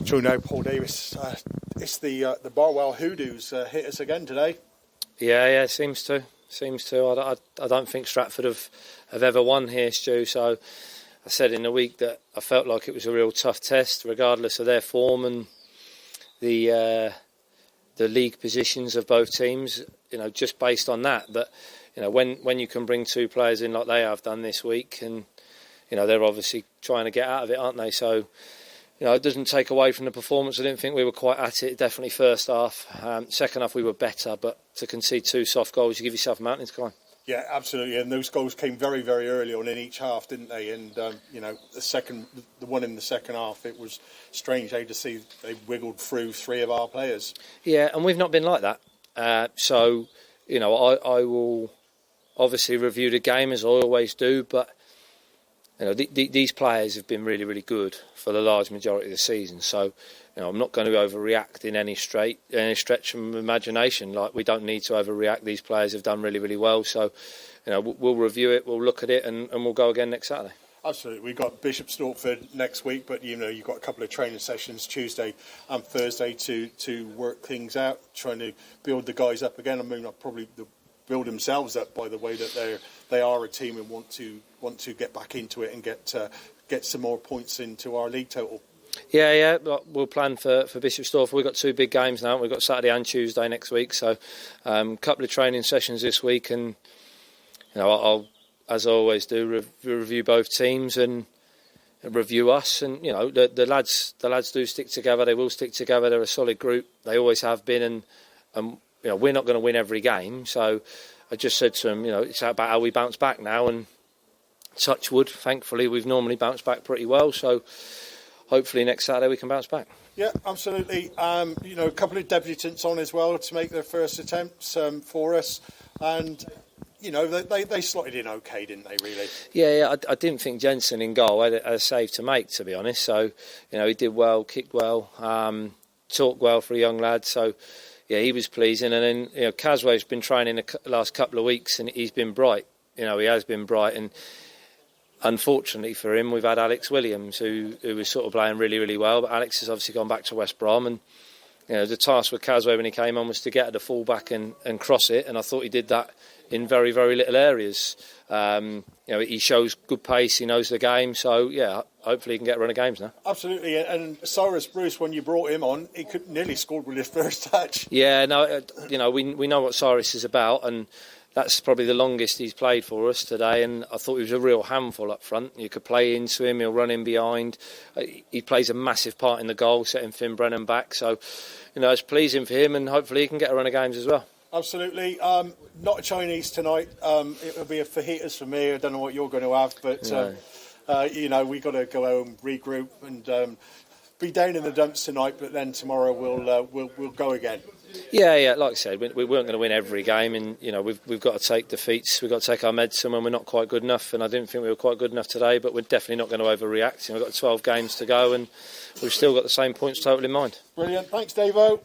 Joe now, Paul Davis. It's the Barwell Hoodoos hit us again today. Yeah, seems to. I don't think Stratford have ever won here, Stu. So I said in the week that I felt like it was a real tough test, regardless of their form and the league positions of both teams. You know, just based on that, you know, when you can bring two players in like they have done this week, and you know they're obviously trying to get out of it, aren't they? So, you know, it doesn't take away from the performance. I didn't think we were quite at it, definitely first half. Second half we were better, but to concede two soft goals, you give yourself a mountain to climb. Yeah, absolutely. And those goals came very, very early on in each half, didn't they? And, you know, the one in the second half, it was strange to see they wiggled through three of our players. Yeah, and we've not been like that. So, you know, I will obviously review the game as I always do, but you know, these players have been really, really good for the large majority of the season. So, you know, I'm not going to overreact in any stretch of imagination. Like, we don't need to overreact. These players have done really, really well. So, you know, we'll review it, we'll look at it, and we'll go again next Saturday. Absolutely. We've got Bishop Stortford next week, but, you know, you've got a couple of training sessions Tuesday and Thursday to work things out, trying to build the guys up again. I mean, probably build themselves up by the way that they are a team and want to get back into it and get some more points into our league total. Yeah. We'll plan for Bishop Stortford. We've got two big games now. We've got Saturday and Tuesday next week. So a couple of training sessions this week, and you know, I'll, as I always do, review both teams and review us. And you know, the lads do stick together. They will stick together. They're a solid group. They always have been, and you know, we're not going to win every game. So I just said to them, you know, it's about how we bounce back now, and touch wood, thankfully we've normally bounced back pretty well, so hopefully next Saturday we can bounce back. Yeah, absolutely. You know, a couple of debutants on as well to make their first attempts for us, and you know, they slotted in okay, didn't they, really? Yeah, I didn't think Jensen in goal had a save to make, to be honest. So, you know, he did well, kicked well, talked well for a young lad, so yeah, he was pleasing. And then, you know, Casway's been training the last couple of weeks, and he's been bright. You know, he has been bright, and unfortunately for him, we've had Alex Williams, who was sort of playing really, really well. But Alex has obviously gone back to West Brom, and you know, the task with Casway when he came on was to get at the full-back and cross it, and I thought he did that in very, very little areas. You know, he shows good pace, he knows the game, so yeah, hopefully he can get a run of games now. Absolutely, and Cyrus Bruce, when you brought him on, he nearly scored with his first touch. Yeah, no, you know, we know what Cyrus is about, and that's probably the longest he's played for us today, and I thought he was a real handful up front. You could play into him, he'll run in behind. He plays a massive part in the goal, setting Finn Brennan back. So, you know, it's pleasing for him, and hopefully he can get a run of games as well. Absolutely. Not a Chinese tonight. It'll be a fajitas for me. I don't know what you're going to have, but, no. You know, we've got to go home, regroup, and be down in the dumps tonight, but then tomorrow we'll go again. Yeah. Like I said, we weren't going to win every game, and you know we've got to take defeats. We've got to take our medicine when we're not quite good enough, and I didn't think we were quite good enough today. But we're definitely not going to overreact. You know, we've got 12 games to go, and we've still got the same points total in mind. Brilliant. Thanks, Davo.